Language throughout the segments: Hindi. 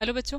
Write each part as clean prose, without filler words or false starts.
हेलो बच्चों,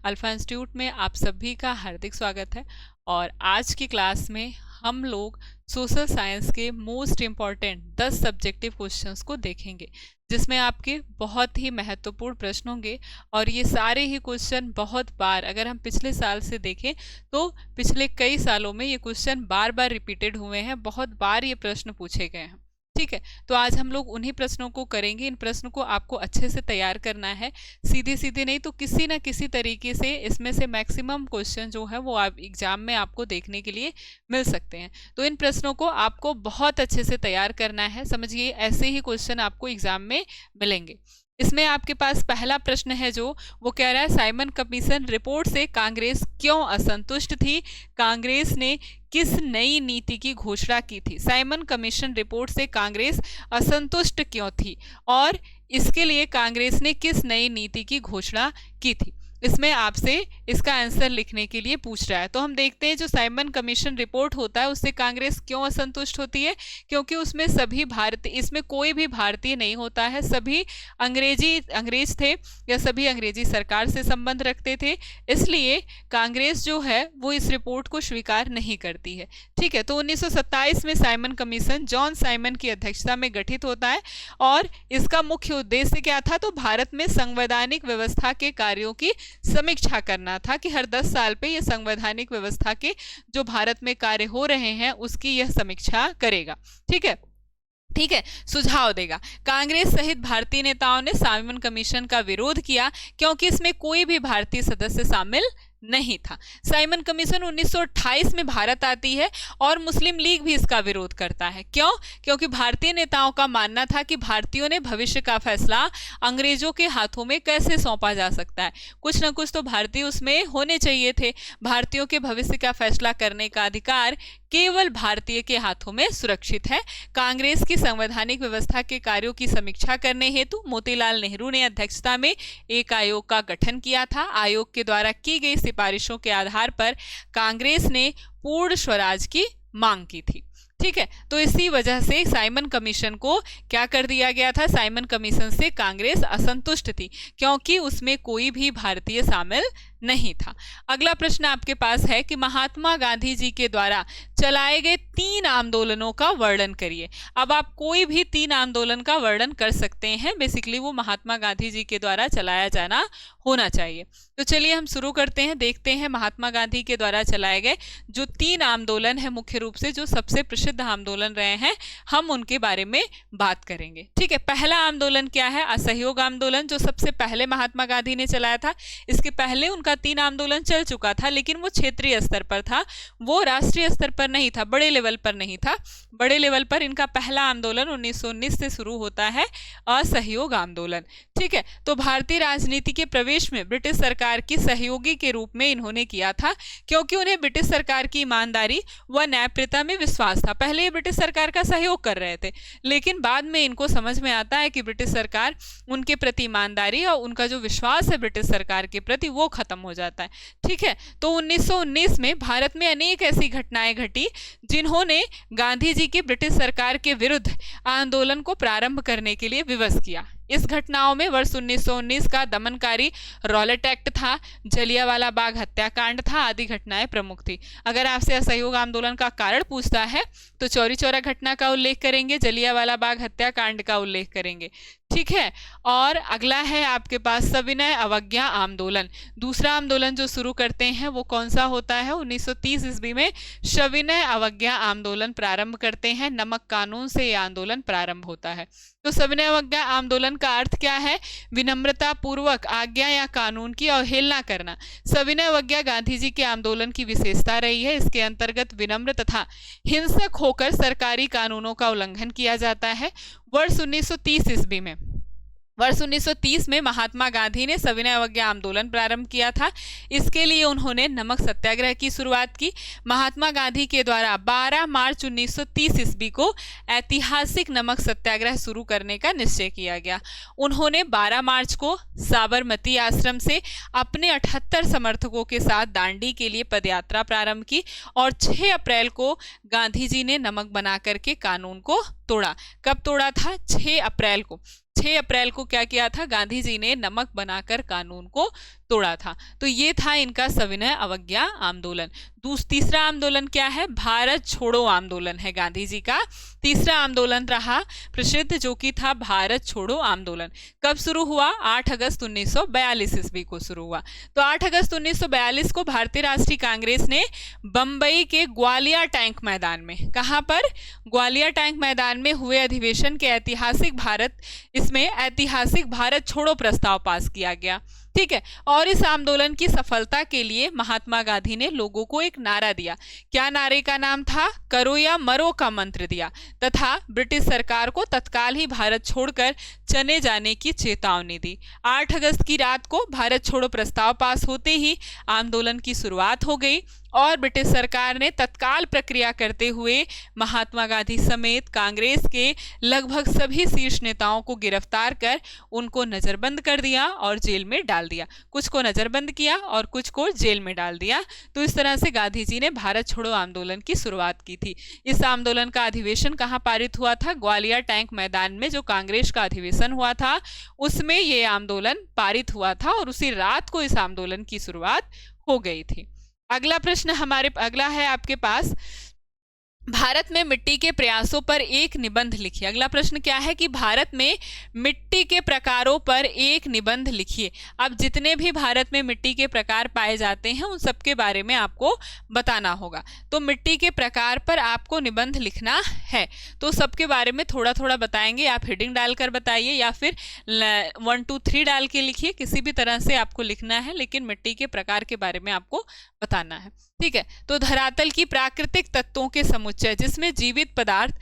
अल्फा इंस्टीट्यूट में आप सभी का हार्दिक स्वागत है। और आज की क्लास में हम लोग सोशल साइंस के मोस्ट इम्पॉर्टेंट 10 सब्जेक्टिव क्वेश्चंस को देखेंगे, जिसमें आपके बहुत ही महत्वपूर्ण प्रश्न होंगे। और ये सारे ही क्वेश्चन बहुत बार, अगर हम पिछले साल से देखें तो पिछले कई सालों में ये क्वेश्चन बार बार रिपीटेड हुए हैं, बहुत बार ये प्रश्न पूछे गए हैं। ठीक है, तो आज हम लोग उन्हीं प्रश्नों को करेंगे। इन प्रश्नों को आपको अच्छे से तैयार करना है, सीधे सीधे नहीं तो किसी ना किसी तरीके से इसमें से मैक्सिमम क्वेश्चन जो है वो आप एग्जाम में आपको देखने के लिए मिल सकते हैं। तो इन प्रश्नों को आपको बहुत अच्छे से तैयार करना है। समझिए, ऐसे ही क्वेश्चन आपको एग्जाम में मिलेंगे। इसमें आपके पास पहला प्रश्न है जो वो कह रहा है, साइमन कमीशन रिपोर्ट से कांग्रेस क्यों असंतुष्ट थी? कांग्रेस ने किस नई नीति की घोषणा की थी? साइमन कमीशन रिपोर्ट से कांग्रेस असंतुष्ट क्यों थी और इसके लिए कांग्रेस ने किस नई नीति की घोषणा की थी? इसमें आपसे इसका आंसर लिखने के लिए पूछ रहा है। तो हम देखते हैं, जो साइमन कमीशन रिपोर्ट होता है उससे कांग्रेस क्यों असंतुष्ट होती है? क्योंकि उसमें सभी भारतीय, इसमें कोई भी भारतीय नहीं होता है, सभी अंग्रेज थे या सभी अंग्रेजी सरकार से संबंध रखते थे। इसलिए कांग्रेस जो है वो इस रिपोर्ट को स्वीकार नहीं करती है। ठीक है, तो 1927 में साइमन कमीशन जॉन साइमन की अध्यक्षता में गठित होता है और इसका मुख्य उद्देश्य क्या था? तो भारत में संवैधानिक व्यवस्था के कार्यों की समीक्षा करना था कि हर 10 साल पे ये संवैधानिक व्यवस्था के जो भारत में कार्य हो रहे हैं उसकी यह समीक्षा करेगा। ठीक है, सुझाव देगा। कांग्रेस सहित भारतीय नेताओं ने साइमन कमीशन का विरोध किया क्योंकि इसमें कोई भी भारतीय सदस्य शामिल नहीं था। साइमन कमीशन 1928 में भारत आती है और मुस्लिम लीग भी इसका विरोध करता है। क्यों? क्योंकि भारतीय नेताओं का मानना था कि भारतीयों ने भविष्य का फैसला अंग्रेजों के हाथों में कैसे सौंपा जा सकता है। कुछ न कुछ तो भारतीय उसमें होने चाहिए थे। भारतीयों के भविष्य का फैसला करने का अधिकार केवल भारतीय के हाथों में सुरक्षित है। कांग्रेस की संवैधानिक व्यवस्था के कार्यों की समीक्षा करने हेतु मोतीलाल नेहरू ने अध्यक्षता में एक आयोग का गठन किया था। आयोग के द्वारा की गई सिफारिशों के आधार पर कांग्रेस ने पूर्ण स्वराज की मांग की थी। ठीक है, तो इसी वजह से साइमन कमीशन को क्या कर दिया गया था? साइमन कमीशन से कांग्रेस असंतुष्ट थी क्योंकि उसमें कोई भी भारतीय शामिल नहीं था। अगला प्रश्न आपके पास है कि महात्मा गांधी जी के द्वारा चलाए गए 3 आंदोलनों का वर्णन करिए। अब आप कोई भी 3 आंदोलन का वर्णन कर सकते हैं, बेसिकली वो महात्मा गांधी जी के द्वारा चलाया जाना होना चाहिए। तो चलिए हम शुरू करते हैं, देखते हैं महात्मा गांधी के द्वारा चलाए गए जो 3 आंदोलन है, मुख्य रूप से जो सबसे प्रसिद्ध आंदोलन रहे हैं, हम उनके बारे में बात करेंगे। ठीक है, पहला आंदोलन क्या है? असहयोग आंदोलन, जो सबसे पहले महात्मा गांधी ने चलाया था। इसके पहले उनका 3 आंदोलन चल चुका था, लेकिन वो क्षेत्रीय स्तर पर था, वो राष्ट्रीय स्तर पर नहीं था, बड़े लेवल पर नहीं था। बड़े लेवल पर इनका पहला आंदोलन 1919 से शुरू होता है, असहयोग आंदोलन। ठीक है, तो भारतीय राजनीति के प्रवेश में ब्रिटिश सरकार की सहयोगी के रूप में इन्होंने किया था, क्योंकि उन्हें ब्रिटिश सरकार की ईमानदारी व न्यायप्रियता में विश्वास था। पहले ये ब्रिटिश सरकार का सहयोग कर रहे थे, लेकिन बाद में इनको समझ में आता है कि ब्रिटिश सरकार उनके प्रति ईमानदारी और उनका जो विश्वास है ब्रिटिश सरकार के प्रति वो खत्म हो जाता है। ठीक है, तो 1919 में भारत में अनेक ऐसी घटनाएं घटी जिन्होंने गांधी जी की ब्रिटिश सरकार के विरुद्ध आंदोलन को प्रारंभ करने के लिए विवश किया। इस घटनाओं में वर्ष 1919 का दमनकारी रॉलेट एक्ट था, जलियांवाला बाग हत्याकांड था, आदि घटनाएं प्रमुख थी। अगर आपसे असहयोग आंदोलन का कारण पूछता है तो चौरी चौरा घटना का उल्लेख करेंगे, जलियांवाला बाग हत्याकांड का उल्लेख करेंगे। ठीक है, और अगला है आपके पास सविनय अवज्ञा आंदोलन। दूसरा आंदोलन जो शुरू करते हैं वो कौन सा होता है? 1930 ईस्वी में सविनय अवज्ञा आंदोलन प्रारंभ करते हैं। नमक कानून से यह आंदोलन प्रारंभ होता है। तो सविनय अवज्ञा आंदोलन का अर्थ क्या है? विनम्रता पूर्वक आज्ञा या कानून की अवहेलना करना। सविनय अवज्ञा गांधी जी के आंदोलन की विशेषता रही है। इसके अंतर्गत विनम्र तथा हिंसक होकर सरकारी कानूनों का उल्लंघन किया जाता है। वर्ष 1930 में महात्मा गांधी ने सविनय अवज्ञा आंदोलन प्रारंभ किया था। इसके लिए उन्होंने नमक सत्याग्रह की शुरुआत की। महात्मा गांधी के द्वारा 12 मार्च 1930 ईस्वी को ऐतिहासिक नमक सत्याग्रह शुरू करने का निश्चय किया गया। उन्होंने 12 मार्च को साबरमती आश्रम से अपने 78 समर्थकों के साथ दांडी के लिए पदयात्रा प्रारंभ की और 6 अप्रैल को गांधी जी ने नमक बना करके कानून को तोड़ा। कब तोड़ा था? 6 अप्रैल को। 6 अप्रैल को क्या किया था, गांधी जी ने नमक बनाकर कानून को तोड़ा था। तो ये था इनका सविनय अवज्ञा आंदोलन। तीसरा आंदोलन क्या है, भारत छोड़ो आंदोलन है गांधी जी का। तीसरा आंदोलन रहा प्रसिद्ध, जो कि था भारत छोड़ो आंदोलन। कब शुरू हुआ, 8 अगस्त 1942 ईस्वी को शुरू हुआ। तो 8 अगस्त 1942 को भारतीय राष्ट्रीय कांग्रेस ने बंबई के ग्वालियर टैंक मैदान में, कहां पर, ग्वालियर टैंक मैदान में हुए अधिवेशन के इसमें ऐतिहासिक भारत छोड़ो प्रस्ताव पास किया गया। ठीक है, और इस आंदोलन की सफलता के लिए महात्मा गांधी ने लोगों को एक नारा दिया। क्या नारे का नाम था, करो या मरो का मंत्र दिया, तथा ब्रिटिश सरकार को तत्काल ही भारत छोड़कर चले जाने की चेतावनी दी। 8 अगस्त की रात को भारत छोड़ो प्रस्ताव पास होते ही आंदोलन की शुरुआत हो गई और ब्रिटिश सरकार ने तत्काल प्रक्रिया करते हुए महात्मा गांधी समेत कांग्रेस के लगभग सभी शीर्ष नेताओं को गिरफ्तार कर उनको नजरबंद कर दिया और जेल में डाल दिया। कुछ को नजरबंद किया और कुछ को जेल में डाल दिया। तो इस तरह से गांधी जी ने भारत छोड़ो आंदोलन की शुरुआत की थी। इस आंदोलन का अधिवेशन कहाँ पारित हुआ था, ग्वालियर टैंक मैदान में जो कांग्रेस का अधिवेशन हुआ था उसमें ये आंदोलन पारित हुआ था और उसी रात को इस आंदोलन की शुरुआत हो गई थी। अगला है आपके पास, भारत में मिट्टी के प्रयासों पर एक निबंध लिखिए। अगला प्रश्न क्या है कि भारत में मिट्टी के प्रकारों पर एक निबंध लिखिए। अब जितने भी भारत में मिट्टी के प्रकार पाए जाते हैं उन सब के बारे में आपको बताना होगा। तो मिट्टी के प्रकार पर आपको निबंध लिखना है, तो सबके बारे में थोड़ा थोड़ा बताएंगे। आप हेडिंग डालकर बताइए या फिर 1 2 3 डाल के लिखिए, किसी भी तरह से आपको लिखना है, लेकिन मिट्टी के प्रकार के बारे में आपको बताना है। ठीक है, तो धरातल की प्राकृतिक तत्वों के समुच्चय जिसमें जीवित पदार्थ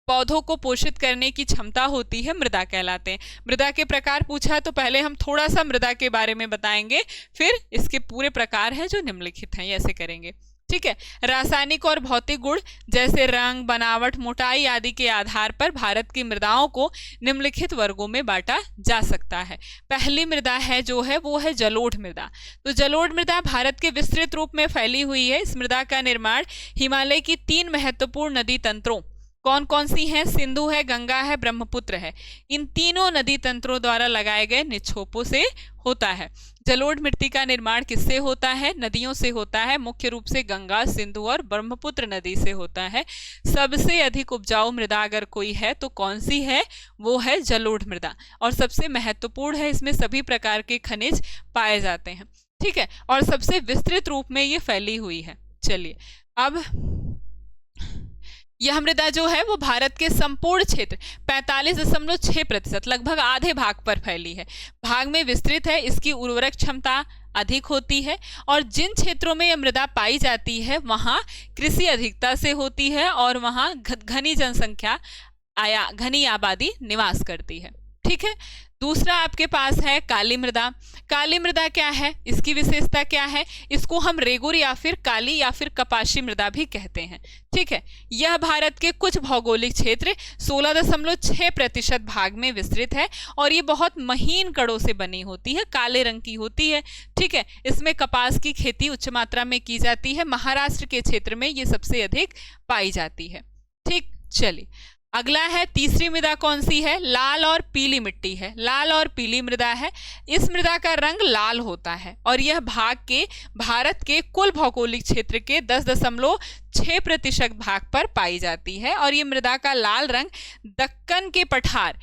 पौधों को पोषित करने की क्षमता होती है मृदा कहलाते हैं। मृदा के प्रकार पूछा तो पहले हम थोड़ा सा मृदा के बारे में बताएंगे, फिर इसके पूरे प्रकार हैं जो निम्नलिखित हैं, ऐसे करेंगे। ठीक है, रासायनिक और भौतिक गुण जैसे रंग, बनावट, मोटाई आदि के आधार पर भारत की मृदाओं को निम्नलिखित वर्गों में बांटा जा सकता है। पहली मृदा है जो है वो है जलोढ़ मृदा। तो जलोढ़ मृदा भारत के विस्तृत रूप में फैली हुई है। इस मृदा का निर्माण हिमालय की 3 महत्वपूर्ण नदी तंत्रों, कौन कौन सी हैं, सिंधु है, गंगा है, ब्रह्मपुत्र है, इन तीनों नदी तंत्रों द्वारा लगाए गए निक्षोपों से होता है। जलोढ़ मिट्टी का निर्माण किससे होता है, नदियों से होता है, मुख्य रूप से गंगा, सिंधु और ब्रह्मपुत्र नदी से होता है। सबसे अधिक उपजाऊ मृदा अगर कोई है तो कौन सी है, वो है जलोढ़ मृदा, और सबसे महत्वपूर्ण है, इसमें सभी प्रकार के खनिज पाए जाते हैं। ठीक है, और सबसे विस्तृत रूप में ये फैली हुई है। चलिए, अब यह मृदा जो है वो भारत के संपूर्ण क्षेत्र 45.6%, लगभग आधे भाग पर फैली है। भाग में विस्तृत है, इसकी उर्वरक क्षमता अधिक होती है, और जिन क्षेत्रों में यह मृदा पाई जाती है वहाँ कृषि अधिकता से होती है और वहाँ घनी जनसंख्या घनी आबादी निवास करती है। ठीक है, दूसरा आपके पास है काली मृदा। काली मृदा क्या है, इसकी विशेषता क्या है, इसको हम रेगुर या फिर काली या फिर कपाशी मृदा भी कहते हैं। ठीक है, यह भारत के कुछ भौगोलिक क्षेत्र 16.6% भाग में विस्तृत है और ये बहुत महीन कड़ों से बनी होती है, काले रंग की होती है। ठीक है, इसमें कपास की खेती उच्च मात्रा में की जाती है। महाराष्ट्र के क्षेत्र में ये सबसे अधिक पाई जाती है। ठीक, चलिए अगला है तीसरी मृदा कौन सी है, लाल और पीली मिट्टी है। लाल और पीली मृदा है, इस मृदा का रंग लाल होता है और यह भारत के कुल भौगोलिक क्षेत्र के 10.6% भाग पर पाई जाती है और ये मृदा का लाल रंग दक्कन के पठार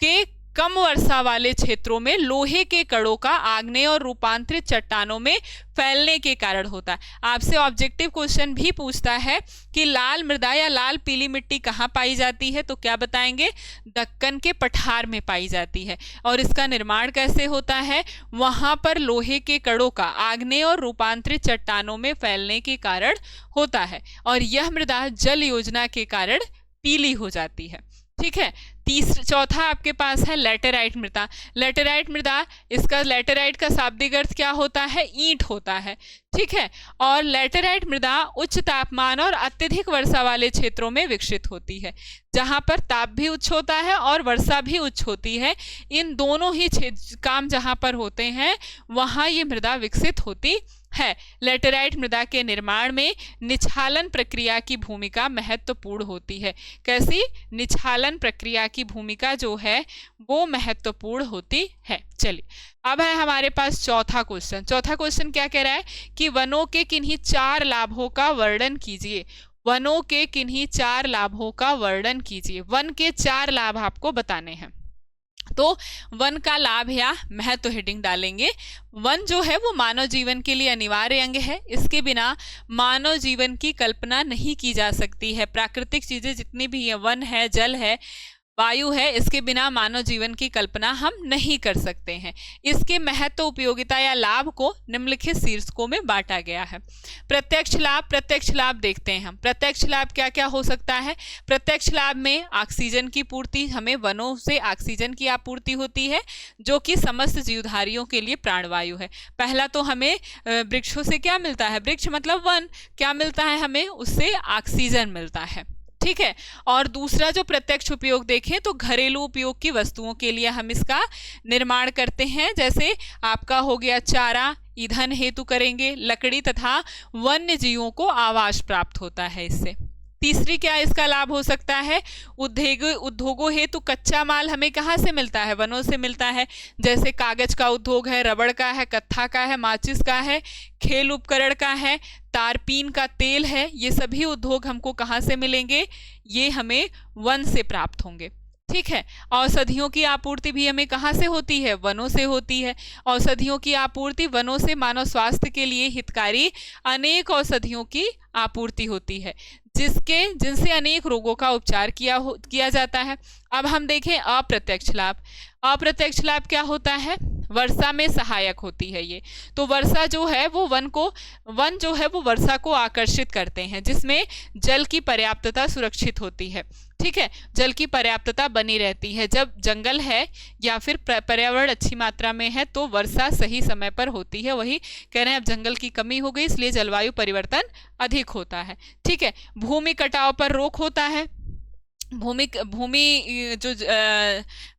के कम वर्षा वाले क्षेत्रों में लोहे के कणों का आग्नेय और रूपांतरित चट्टानों में फैलने के कारण होता है। आपसे ऑब्जेक्टिव क्वेश्चन भी पूछता है कि लाल मृदा या लाल पीली मिट्टी कहाँ पाई जाती है, तो क्या बताएंगे, दक्कन के पठार में पाई जाती है। और इसका निर्माण कैसे होता है, वहां पर लोहे के कणों का आग्नेय और रूपांतरित चट्टानों में फैलने के कारण होता है और यह मृदा जल योजना के कारण पीली हो जाती है। ठीक है, चौथा आपके पास है लैटेराइट मृदा। लैटेराइट मृदा, इसका लैटेराइट का शाब्दिक अर्थ क्या होता है, ईंट होता है। ठीक है, और लैटेराइट मृदा उच्च तापमान और अत्यधिक वर्षा वाले क्षेत्रों में विकसित होती है, जहां पर ताप भी उच्च होता है और वर्षा भी उच्च होती है। इन दोनों ही काम जहां पर होते हैं वहां ये मृदा विकसित होती है। लेटेराइट मृदा के निर्माण में निच्छालन प्रक्रिया की भूमिका महत्वपूर्ण होती है। कैसी? निच्छालन प्रक्रिया की भूमिका जो है वो महत्वपूर्ण होती है। चलिए अब है हमारे पास चौथा क्वेश्चन। चौथा क्वेश्चन क्या कह रहा है कि वनों के किन्हीं 4 लाभों का वर्णन कीजिए। वनों के किन्हीं 4 लाभों का वर्णन कीजिए। वन के 4 लाभ आपको बताने हैं। तो वन का लाभ या महत्व हेडिंग डालेंगे। वन जो है वो मानव जीवन के लिए अनिवार्य अंग है। इसके बिना मानव जीवन की कल्पना नहीं की जा सकती है। प्राकृतिक चीजें जितनी भी है, वन है, जल है, वायु है, इसके बिना मानव जीवन की कल्पना हम नहीं कर सकते हैं। इसके महत्व, उपयोगिता या लाभ को निम्नलिखित शीर्षकों में बांटा गया है। प्रत्यक्ष लाभ। प्रत्यक्ष लाभ देखते हैं हम। प्रत्यक्ष लाभ क्या क्या हो सकता है? प्रत्यक्ष लाभ में ऑक्सीजन की पूर्ति, हमें वनों से ऑक्सीजन की आपूर्ति होती है जो कि समस्त जीवधारियों के लिए प्राणवायु है। पहला तो हमें वृक्षों से क्या मिलता है? वृक्ष मतलब वन, क्या मिलता है हमें? उससे ऑक्सीजन मिलता है। ठीक है। और दूसरा जो प्रत्यक्ष उपयोग देखें तो घरेलू उपयोग की वस्तुओं के लिए हम इसका निर्माण करते हैं। जैसे आपका हो गया चारा, ईंधन हेतु करेंगे, लकड़ी तथा वन्य जीवों को आवास प्राप्त होता है इससे। तीसरी क्या इसका लाभ हो सकता है? उद्योगों हेतु कच्चा माल हमें कहाँ से मिलता है? वनों से मिलता है। जैसे कागज का उद्योग है, रबड़ का है, कत्था का है, माचिस का है, खेल उपकरण का है, तारपीन का तेल है। ये सभी उद्योग हमको कहाँ से मिलेंगे? ये हमें वन से प्राप्त होंगे। ठीक है। औषधियों की आपूर्ति भी हमें कहाँ से होती है? वनों से होती है। औषधियों की आपूर्ति वनों से मानव स्वास्थ्य के लिए हितकारी अनेक औषधियों की आपूर्ति होती है जिनसे अनेक रोगों का उपचार किया जाता है। अब हम देखें अप्रत्यक्ष लाभ। अप्रत्यक्ष लाभ क्या होता है? वर्षा में सहायक होती है ये। तो वर्षा जो है वो वन जो है वो वर्षा को आकर्षित करते हैं, जिसमें जल की पर्याप्तता सुरक्षित होती है। ठीक है। जल की पर्याप्तता बनी रहती है। जब जंगल है या फिर पर्यावरण अच्छी मात्रा में है तो वर्षा सही समय पर होती है। वही कह रहे हैं, अब जंगल की कमी हो गई इसलिए जलवायु परिवर्तन अधिक होता है। ठीक है। भूमि कटाव पर रोक होता है। भूमि जो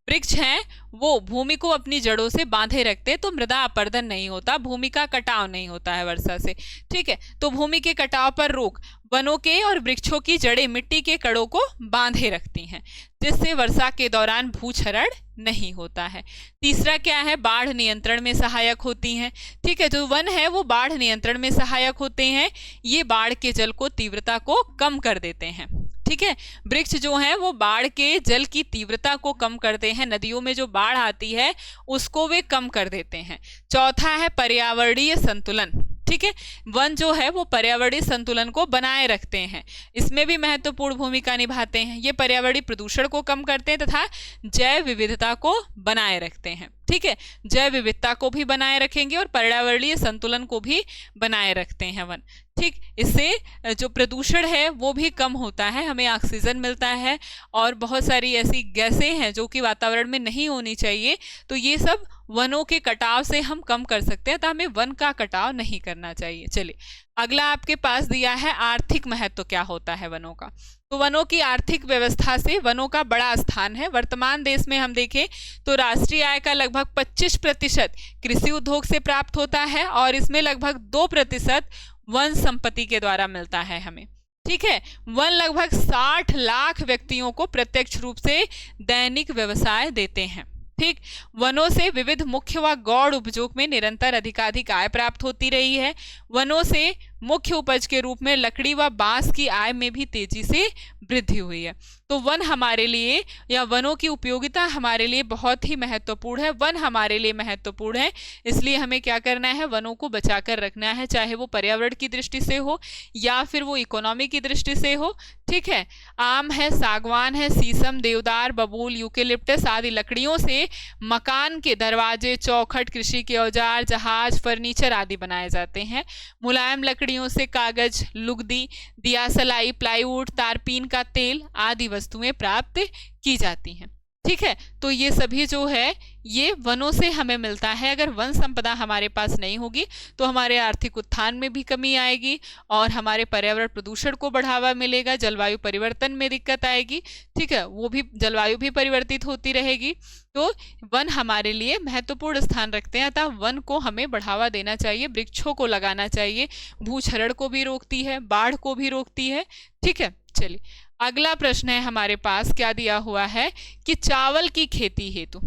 वृक्ष हैं वो भूमि को अपनी जड़ों से बांधे रखते, तो मृदा अपरदन नहीं होता, भूमि का कटाव नहीं होता है वर्षा से। ठीक है। तो भूमि के कटाव पर रोक। वनों के और वृक्षों की जड़ें मिट्टी के कणों को बांधे रखती हैं, जिससे वर्षा के दौरान भूक्षरण नहीं होता है। तीसरा क्या है? बाढ़ नियंत्रण में सहायक होती हैं। ठीक है। जो वन है वो बाढ़ नियंत्रण में सहायक होते हैं। ये बाढ़ के जल को तीव्रता को कम कर देते हैं। ठीक है। वृक्ष जो हैं वो बाढ़ के जल की तीव्रता को कम करते हैं। नदियों में जो बाढ़ आती है उसको वे कम कर देते हैं। चौथा है पर्यावरणीय संतुलन। ठीक है। वन जो है वो पर्यावरणीय संतुलन को बनाए रखते हैं, इसमें भी महत्वपूर्ण भूमिका निभाते हैं। ये पर्यावरणीय प्रदूषण को कम करते हैं तथा जैव विविधता को बनाए रखते हैं। ठीक है। जैव विविधता को भी बनाए रखेंगे और पर्यावरणीय संतुलन को भी बनाए रखते हैं वन। ठीक। इससे जो प्रदूषण है वो भी कम होता है, हमें ऑक्सीजन मिलता है और बहुत सारी ऐसी गैसें हैं जो कि वातावरण में नहीं होनी चाहिए, तो ये सब वनों के कटाव से हम कम कर सकते हैं। तो हमें वन का कटाव नहीं करना चाहिए। चलिए अगला आपके पास दिया है आर्थिक महत्व क्या होता है वनों का। तो वनों की आर्थिक व्यवस्था से वनों का बड़ा स्थान है। वर्तमान देश में हम देखें तो राष्ट्रीय आय का लगभग 25% कृषि उद्योग से प्राप्त होता है और इसमें लगभग 2% वन संपत्ति के द्वारा मिलता है हमें। ठीक है। वन लगभग 60 लाख व्यक्तियों को प्रत्यक्ष रूप से दैनिक व्यवसाय देते हैं। ठीक। वनों से विविध मुख्य व गौण उपयोग में निरंतर अधिकाधिक आय प्राप्त होती रही है। वनों से मुख्य उपज के रूप में लकड़ी व बांस की आय में भी तेजी से वृद्धि हुई है। तो वन हमारे लिए या वनों की उपयोगिता हमारे लिए बहुत ही महत्वपूर्ण है। वन हमारे लिए महत्वपूर्ण है, इसलिए हमें क्या करना है? वनों को बचाकर रखना है, चाहे वो पर्यावरण की दृष्टि से हो या फिर वो इकोनॉमी की दृष्टि से हो। ठीक है। आम है, सागवान है, शीशम, देवदार, बबूल, यूकेलिप्टस आदि लकड़ियों से मकान के दरवाजे, चौखट, कृषि के औजार, जहाज, फर्नीचर आदि बनाए जाते हैं। मुलायम लकड़ियों से कागज, लुगदी, दियासलाई, प्लाईवुड, तारपीन का तेल आदि वस्तुएं प्राप्त की जाती हैं। ठीक है, तो ये सभी जो है ये वनों से हमें मिलता है। अगर वन संपदा हमारे पास नहीं होगी तो हमारे आर्थिक उत्थान में भी कमी आएगी और हमारे पर्यावरण प्रदूषण को बढ़ावा मिलेगा, जलवायु परिवर्तन में दिक्कत आएगी। ठीक है, वो भी जलवायु भी परिवर्तित होती रहेगी। तो वन हमारे लिए महत्वपूर्ण स्थान रखते हैं, अतः वन को हमें बढ़ावा देना चाहिए, वृक्षों को लगाना चाहिए। भूक्षरण को भी रोकती है, बाढ़ को भी रोकती है। ठीक है, चलिए अगला प्रश्न है हमारे पास, क्या दिया हुआ है कि चावल की खेती हेतु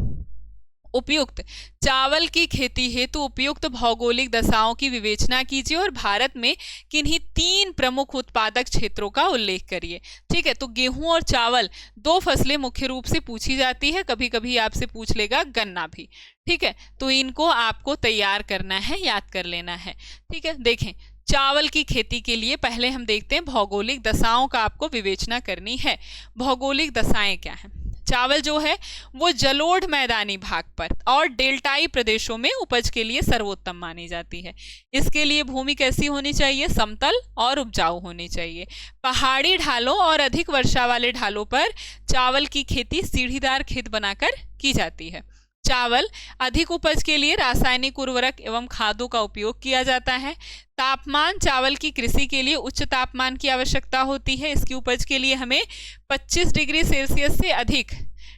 उपयुक्त चावल की खेती हेतु उपयुक्त भौगोलिक दशाओं की विवेचना कीजिए और भारत में किन्हीं 3 प्रमुख उत्पादक क्षेत्रों का उल्लेख करिए। ठीक है, तो गेहूं और चावल 2 फसलें मुख्य रूप से पूछी जाती है, कभी कभी आपसे पूछ लेगा गन्ना भी। ठीक है, तो इनको आपको तैयार करना है, याद कर लेना है। ठीक है, देखें चावल की खेती के लिए पहले हम देखते हैं भौगोलिक दशाओं का आपको विवेचना करनी है। भौगोलिक दशाएं क्या हैं? चावल जो है वो जलोढ़ मैदानी भाग पर और डेल्टाई प्रदेशों में उपज के लिए सर्वोत्तम मानी जाती है। इसके लिए भूमि कैसी होनी चाहिए? समतल और उपजाऊ होनी चाहिए। पहाड़ी ढालों और अधिक वर्षा वाले ढालों पर चावल की खेती सीढ़ीदार खेत बनाकर की जाती है। चावल अधिक उपज के लिए रासायनिक उर्वरक एवं खादों का उपयोग किया जाता है। तापमान चावल की कृषि के लिए उच्च तापमान की आवश्यकता होती है। इसकी उपज के लिए हमें 25 डिग्री सेल्सियस से अधिक,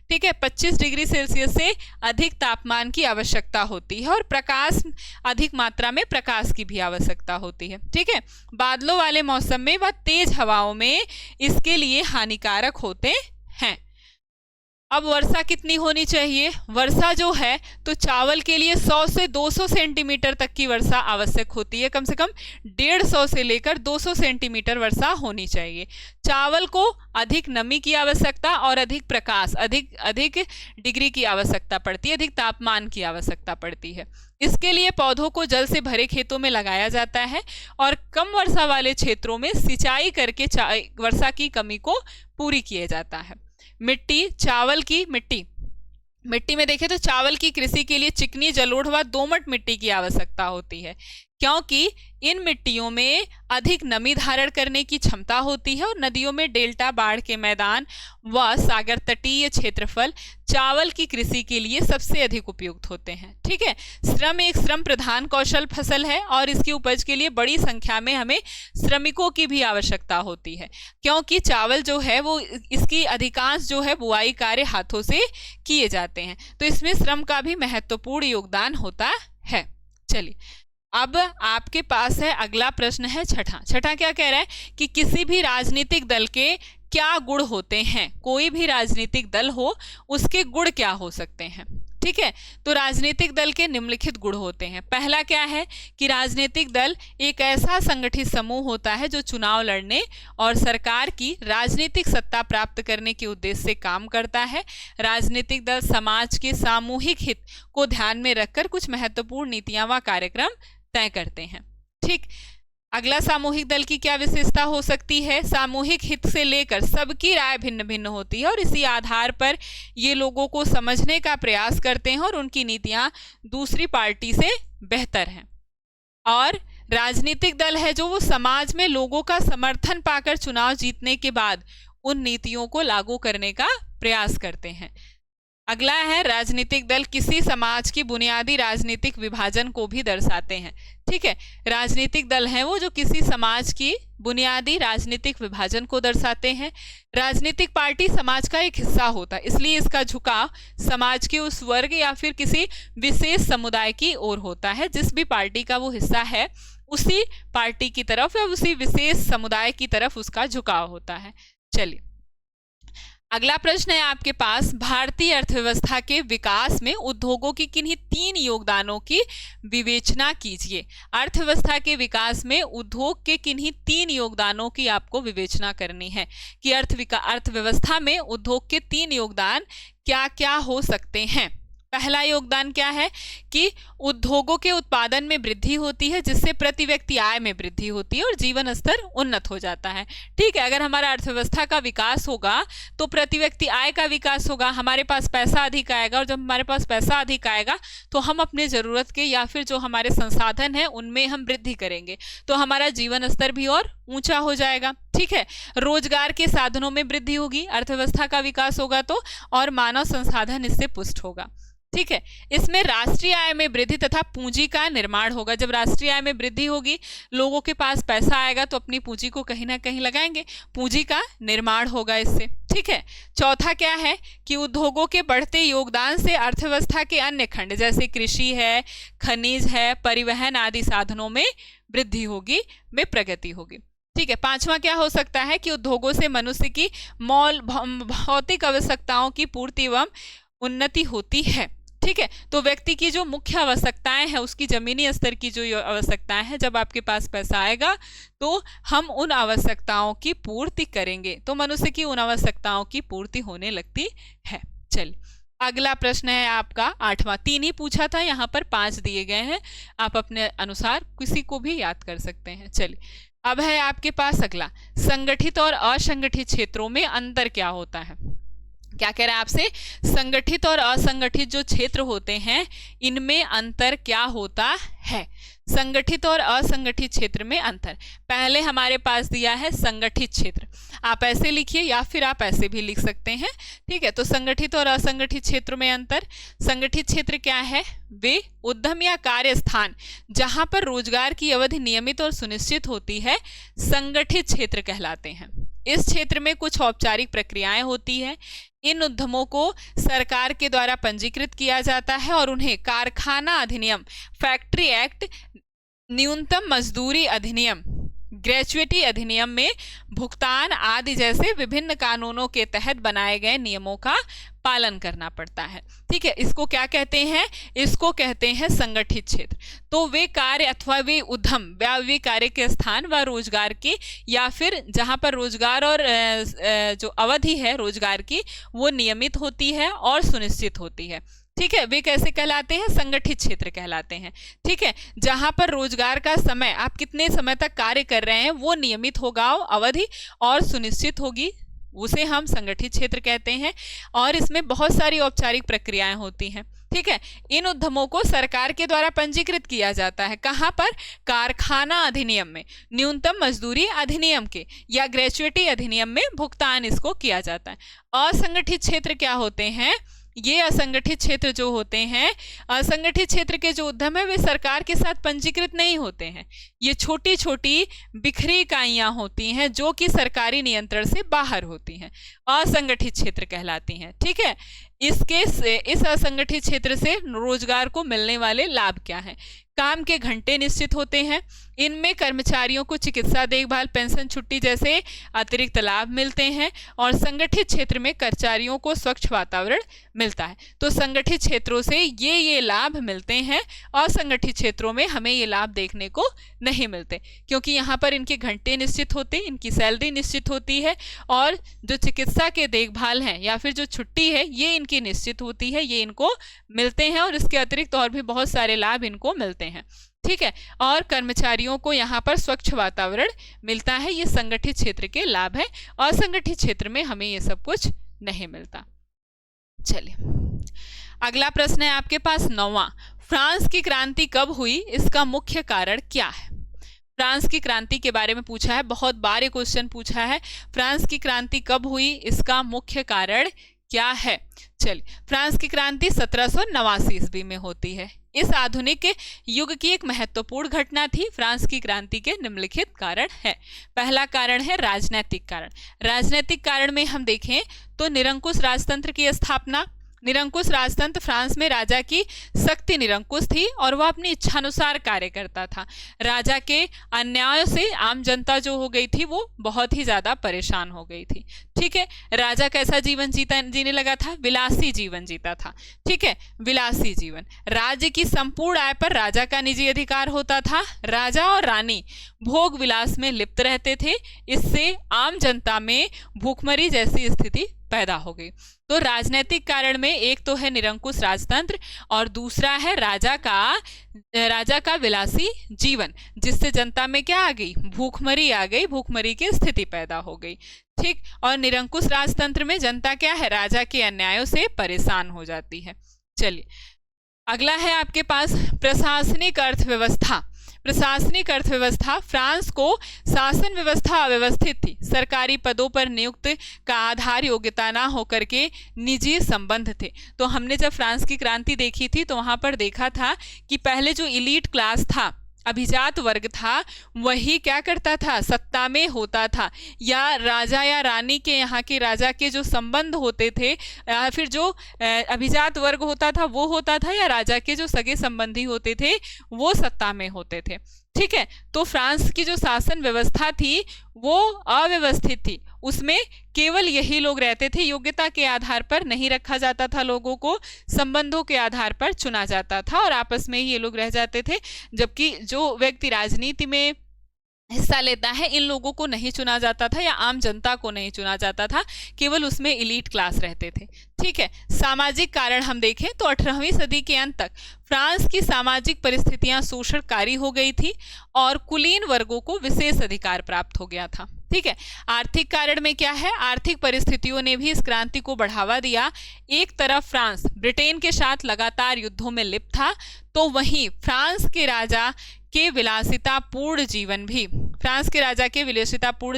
ठीक है, 25 डिग्री सेल्सियस से अधिक तापमान की आवश्यकता होती है और प्रकाश अधिक मात्रा में प्रकाश की भी आवश्यकता होती है। ठीक है, बादलों वाले मौसम में व तेज हवाओं में इसके लिए हानिकारक होते हैं। अब वर्षा कितनी होनी चाहिए? वर्षा जो है तो चावल के लिए 100 से 200 सेंटीमीटर तक की वर्षा आवश्यक होती है। कम से कम 150 से लेकर 200 सेंटीमीटर वर्षा होनी चाहिए। चावल को अधिक नमी की आवश्यकता और अधिक प्रकाश, अधिक डिग्री की आवश्यकता पड़ती है, अधिक तापमान की आवश्यकता पड़ती है। इसके लिए पौधों को जल से भरे खेतों में लगाया जाता है और कम वर्षा वाले क्षेत्रों में सिंचाई करके वर्षा की कमी को पूरी किया जाता है। मिट्टी, चावल की मिट्टी में देखें तो चावल की कृषि के लिए चिकनी, जलोढ़ व दोमट मिट्टी की आवश्यकता होती है, क्योंकि इन मिट्टियों में अधिक नमी धारण करने की क्षमता होती है और नदियों में डेल्टा, बाढ़ के मैदान व सागर तटीय क्षेत्रफल चावल की कृषि के लिए सबसे अधिक उपयुक्त होते हैं। ठीक है, श्रम एक श्रम प्रधान कौशल फसल है और इसकी उपज के लिए बड़ी संख्या में हमें श्रमिकों की भी आवश्यकता होती है, क्योंकि चावल जो है वो इसकी अधिकांश जो है बुआई कार्य हाथों से किए जाते हैं, तो इसमें श्रम का भी महत्वपूर्ण योगदान होता है। चलिए अब आपके पास है अगला प्रश्न है छठा क्या कह रहा है कि किसी भी राजनीतिक दल के क्या गुण होते हैं? कोई भी राजनीतिक दल हो उसके गुण क्या हो सकते हैं? ठीक है, तो राजनीतिक दल के निम्नलिखित गुण होते हैं। पहला क्या है कि राजनीतिक दल एक ऐसा संगठित समूह होता है जो चुनाव लड़ने और सरकार की राजनीतिक सत्ता प्राप्त करने के उद्देश्य से काम करता है। राजनीतिक दल समाज के सामूहिक हित को ध्यान में रखकर कुछ महत्वपूर्ण नीतियां व कार्यक्रम तय करते हैं। ठीक, अगला सामूहिक दल की क्या विशेषता हो सकती है? सामूहिक हित से लेकर सबकी राय भिन्न भिन्न होती है और इसी आधार पर ये लोगों को समझने का प्रयास करते हैं और उनकी नीतियां दूसरी पार्टी से बेहतर हैं। और राजनीतिक दल है जो वो समाज में लोगों का समर्थन पाकर चुनाव जीतने के बाद उन नीतियों को लागू करने का प्रयास करते हैं। अगला है राजनीतिक दल किसी समाज की बुनियादी राजनीतिक विभाजन को भी दर्शाते हैं। ठीक है, राजनीतिक दल हैं वो जो किसी समाज की बुनियादी राजनीतिक विभाजन को दर्शाते हैं। राजनीतिक पार्टी समाज का एक हिस्सा होता है, इसलिए इसका झुकाव समाज के उस वर्ग या फिर किसी विशेष समुदाय की ओर होता है। जिस भी पार्टी का वो हिस्सा है उसी पार्टी की तरफ या उसी विशेष समुदाय की तरफ उसका झुकाव होता है। चलिए अगला प्रश्न है आपके पास, भारतीय अर्थव्यवस्था के विकास में उद्योगों की किन्हीं 3 योगदानों की विवेचना कीजिए। अर्थव्यवस्था के विकास में उद्योग के किन्हीं 3 योगदानों की आपको विवेचना करनी है कि अर्थव्यवस्था में उद्योग के 3 योगदान क्या क्या हो सकते हैं। पहला योगदान क्या है कि उद्योगों के उत्पादन में वृद्धि होती है, जिससे प्रति व्यक्ति आय में वृद्धि होती है और जीवन स्तर उन्नत हो जाता है। ठीक है, अगर हमारा अर्थव्यवस्था का विकास होगा तो प्रति व्यक्ति आय का विकास होगा, हमारे पास पैसा अधिक आएगा और जब हमारे पास पैसा अधिक आएगा तो हम अपने ज़रूरत के या फिर जो हमारे संसाधन हैं उनमें हम वृद्धि करेंगे, तो हमारा जीवन स्तर भी और ऊंचा हो जाएगा। ठीक है। रोजगार के साधनों में वृद्धि होगी, अर्थव्यवस्था का विकास होगा तो, और मानव संसाधन इससे पुष्ट होगा। ठीक है। इसमें राष्ट्रीय आय में वृद्धि तथा पूंजी का निर्माण होगा। जब राष्ट्रीय आय में वृद्धि होगी, लोगों के पास पैसा आएगा तो अपनी पूंजी को कहीं ना कहीं लगाएंगे, पूंजी का निर्माण होगा इससे। ठीक है। चौथा क्या है कि उद्योगों के बढ़ते योगदान से अर्थव्यवस्था के अन्य खंड जैसे कृषि है, खनिज है, परिवहन आदि साधनों में वृद्धि होगी, में प्रगति होगी। ठीक है। पांचवा क्या हो सकता है कि उद्योगों से मनुष्य की भौतिक आवश्यकताओं की पूर्ति एवं उन्नति होती है। ठीक है। तो व्यक्ति की जो मुख्य आवश्यकताएं हैं, उसकी जमीनी स्तर की जो आवश्यकताएं हैं, जब आपके पास पैसा आएगा तो हम उन आवश्यकताओं की पूर्ति करेंगे, तो मनुष्य की उन आवश्यकताओं की पूर्ति होने लगती है। चलिए, अगला प्रश्न है आपका 8वां। 3 ही पूछा था, यहाँ पर 5 दिए गए हैं, आप अपने अनुसार किसी को भी याद कर सकते हैं। चलिए, अब है आपके पास अगला, संगठित और असंगठित क्षेत्रों में अंतर क्या होता है। क्या कह रहा है आपसे, संगठित और असंगठित जो क्षेत्र होते हैं इनमें अंतर क्या होता है। संगठित और असंगठित क्षेत्र में अंतर, पहले हमारे पास दिया है संगठित क्षेत्र, आप ऐसे लिखिए या फिर आप ऐसे भी लिख सकते हैं। ठीक है। तो संगठित और असंगठित क्षेत्रों में अंतर, संगठित क्षेत्र क्या है, वे उद्यम या कार्य स्थान जहां पर रोजगार की अवधि नियमित और सुनिश्चित होती है, संगठित क्षेत्र कहलाते हैं। इस क्षेत्र में कुछ औपचारिक प्रक्रियाएं होती है। इन उद्यमों को सरकार के द्वारा पंजीकृत किया जाता है और उन्हें कारखाना अधिनियम, फैक्ट्री एक्ट, न्यूनतम मजदूरी अधिनियम, ग्रेच्युटी अधिनियम में भुगतान आदि जैसे विभिन्न कानूनों के तहत बनाए गए नियमों का पालन करना पड़ता है। ठीक है। इसको क्या कहते हैं, इसको कहते हैं संगठित क्षेत्र। तो वे कार्य अथवा वे उद्यम वे कार्य के स्थान व रोजगार की, या फिर जहां पर रोजगार और जो अवधि है रोजगार की वो नियमित होती है और सुनिश्चित होती है। ठीक है। वे कैसे कहलाते हैं, संगठित क्षेत्र कहलाते हैं। ठीक है। जहां पर रोजगार का समय, आप कितने समय तक कार्य कर रहे हैं वो नियमित होगा, अवधि और सुनिश्चित होगी, उसे हम संगठित क्षेत्र कहते हैं। और इसमें बहुत सारी औपचारिक प्रक्रियाएं होती हैं। ठीक है। इन उद्यमों को सरकार के द्वारा पंजीकृत किया जाता है, कहां पर, कारखाना अधिनियम में, न्यूनतम मजदूरी अधिनियम के या ग्रेच्युटी अधिनियम में भुगतान इसको किया जाता है। असंगठित क्षेत्र क्या होते हैं, ये असंगठित क्षेत्र जो होते हैं, असंगठित क्षेत्र के जो उद्यम है वे सरकार के साथ पंजीकृत नहीं होते हैं। ये छोटी छोटी बिखरी इकाइयां होती हैं जो कि सरकारी नियंत्रण से बाहर होती हैं, असंगठित क्षेत्र कहलाती हैं। ठीक है। इस असंगठित क्षेत्र से रोजगार को मिलने वाले लाभ क्या हैं, काम के घंटे निश्चित होते हैं, इनमें कर्मचारियों को चिकित्सा देखभाल, पेंशन, छुट्टी जैसे अतिरिक्त लाभ मिलते हैं, और संगठित क्षेत्र में कर्मचारियों को स्वच्छ वातावरण मिलता है। तो संगठित क्षेत्रों से ये लाभ मिलते हैं, असंगठित क्षेत्रों में हमें ये लाभ देखने को नहीं मिलते, क्योंकि यहाँ पर इनके घंटे निश्चित होते हैं, इनकी सैलरी निश्चित होती है, और जो चिकित्सा के देखभाल हैं या फिर जो छुट्टी है ये इनकी निश्चित होती है, ये इनको मिलते हैं, और इसके अतिरिक्त और भी बहुत सारे लाभ इनको मिलते हैं। ठीक है। और कर्मचारियों को यहाँ पर स्वच्छ वातावरण मिलता है, ये संगठित क्षेत्र के लाभ है। असंगठित क्षेत्र में हमें ये सब कुछ नहीं मिलता। चलिए, अगला प्रश्न है आपके पास 9वां। फ्रांस की क्रांति कब हुई, इसका मुख्य कारण क्या है। फ्रांस की क्रांति के बारे में पूछा है, बहुत बार ये क्वेश्चन पूछा है, फ्रांस की क्रांति कब हुई, इसका मुख्य कारण क्या है। चलिए, फ्रांस की क्रांति 1789 ईस्वी में होती है। इस आधुनिक युग की एक महत्वपूर्ण घटना थी। फ्रांस की क्रांति के निम्नलिखित कारण है। पहला कारण है राजनीतिक कारण। राजनीतिक कारण में हम देखें तो निरंकुश राजतंत्र की स्थापना। निरंकुश राजतंत्र, फ्रांस में राजा की शक्ति निरंकुश थी और वह अपनी इच्छानुसार कार्य करता था। राजा के अन्याय से आम जनता जो हो गई थी वो बहुत ही ज्यादा परेशान हो गई थी। ठीक है। राजा कैसा जीवन जीने लगा था, विलासी जीवन जीता था। ठीक है, विलासी जीवन। राज्य की संपूर्ण आय पर राजा का निजी अधिकार होता था। राजा और रानी भोग विलास में लिप्त रहते थे। इससे आम जनता में भूखमरी जैसी स्थिति पैदा हो गई। तो राजनीतिक कारण में एक तो है निरंकुश राजतंत्र और दूसरा है राजा का विलासी जीवन, जिससे जनता में क्या आ गई, भूखमरी आ गई, भूखमरी की स्थिति पैदा हो गई। ठीक। और निरंकुश राजतंत्र में जनता क्या है, राजा के अन्यायों से परेशान हो जाती है। चलिए, अगला है आपके पास प्रशासनिक अर्थव्यवस्था। प्रशासनिक अर्थव्यवस्था, फ्रांस को शासन व्यवस्था अव्यवस्थित थी, सरकारी पदों पर नियुक्त का आधार योग्यता ना होकर के निजी संबंध थे। तो हमने जब फ्रांस की क्रांति देखी थी तो वहां पर देखा था कि पहले जो इलीट क्लास था, अभिजात वर्ग था, वही क्या करता था, सत्ता में होता था, या राजा या रानी के यहाँ के राजा के जो संबंध होते थे, या फिर जो अभिजात वर्ग होता था वो होता था, या राजा के जो सगे संबंधी होते थे वो सत्ता में होते थे। ठीक है, तो फ्रांस की जो शासन व्यवस्था थी वो अव्यवस्थित थी, उसमें केवल यही लोग रहते थे, योग्यता के आधार पर नहीं रखा जाता था लोगों को, संबंधों के आधार पर चुना जाता था और आपस में ही ये लोग रह जाते थे। जबकि जो व्यक्ति राजनीति में हिस्सा लेता है, इन लोगों को नहीं चुना जाता था या आम जनता को नहीं चुना जाता था, केवल उसमें इलीट क्लास रहते थे। ठीक है, सामाजिक कारण हम देखें तो 18वीं सदी के अंत तक फ्रांस की सामाजिक परिस्थितियां शोषणकारी हो गई थी और कुलीन वर्गों को विशेष अधिकार प्राप्त हो गया था। ठीक है, आर्थिक कारण में क्या है, आर्थिक परिस्थितियों ने भी इस क्रांति को बढ़ावा दिया। एक तरफ फ्रांस ब्रिटेन के साथ लगातार युद्धों में लिप्त था, तो वहीं फ्रांस के राजा के विलासितापूर्ण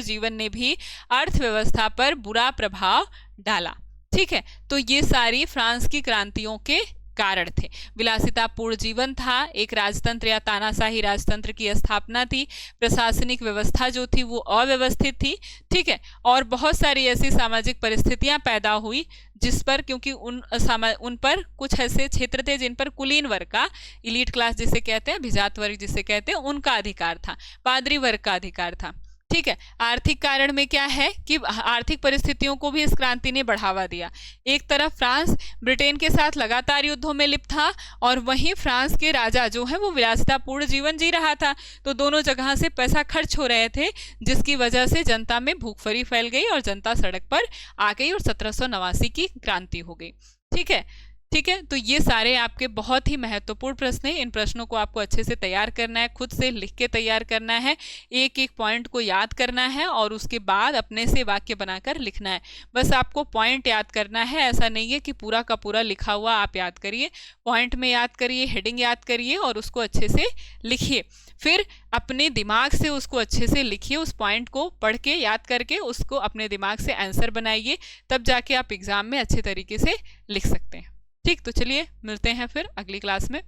जीवन ने भी अर्थव्यवस्था पर बुरा प्रभाव डाला। ठीक है, तो ये सारी फ्रांस की क्रांतियों के कारण थे। विलासितापूर्ण जीवन था, एक राजतंत्र या तानाशाही राजतंत्र की स्थापना थी, प्रशासनिक व्यवस्था जो थी वो अव्यवस्थित थी। ठीक है, और बहुत सारी ऐसी सामाजिक परिस्थितियां पैदा हुई जिस पर, क्योंकि उन पर कुछ ऐसे क्षेत्र थे जिन पर कुलीन वर्ग का, इलीट क्लास जिसे कहते हैं, अभिजात वर्ग जिसे कहते हैं, उनका अधिकार था, पादरी वर्ग का अधिकार था। ठीक है, आर्थिक कारण में क्या है कि आर्थिक परिस्थितियों को भी इस क्रांति ने बढ़ावा दिया। एक तरफ फ्रांस ब्रिटेन के साथ लगातार युद्धों में लिप्त था और वहीं फ्रांस के राजा जो है वो विलासितापूर्ण जीवन जी रहा था, तो दोनों जगह से पैसा खर्च हो रहे थे, जिसकी वजह से जनता में भूखमरी फैल गई और जनता सड़क पर आ गई और 1789 की क्रांति हो गई। ठीक है, तो ये सारे आपके बहुत ही महत्वपूर्ण प्रश्न हैं। इन प्रश्नों को आपको अच्छे से तैयार करना है, खुद से लिख के तैयार करना है, एक एक पॉइंट को याद करना है और उसके बाद अपने से वाक्य बनाकर लिखना है। बस आपको पॉइंट याद करना है, ऐसा नहीं है कि पूरा का पूरा लिखा हुआ आप याद करिए, पॉइंट में याद करिए, हेडिंग याद करिए और उसको अच्छे से लिखिए। फिर अपने दिमाग से उसको अच्छे से लिखिए, उस पॉइंट को पढ़ के याद करके उसको अपने दिमाग से आंसर बनाइए, तब जाके आप एग्जाम में अच्छे तरीके से लिख सकते हैं। ठीक, तो चलिए मिलते हैं फिर अगली क्लास में।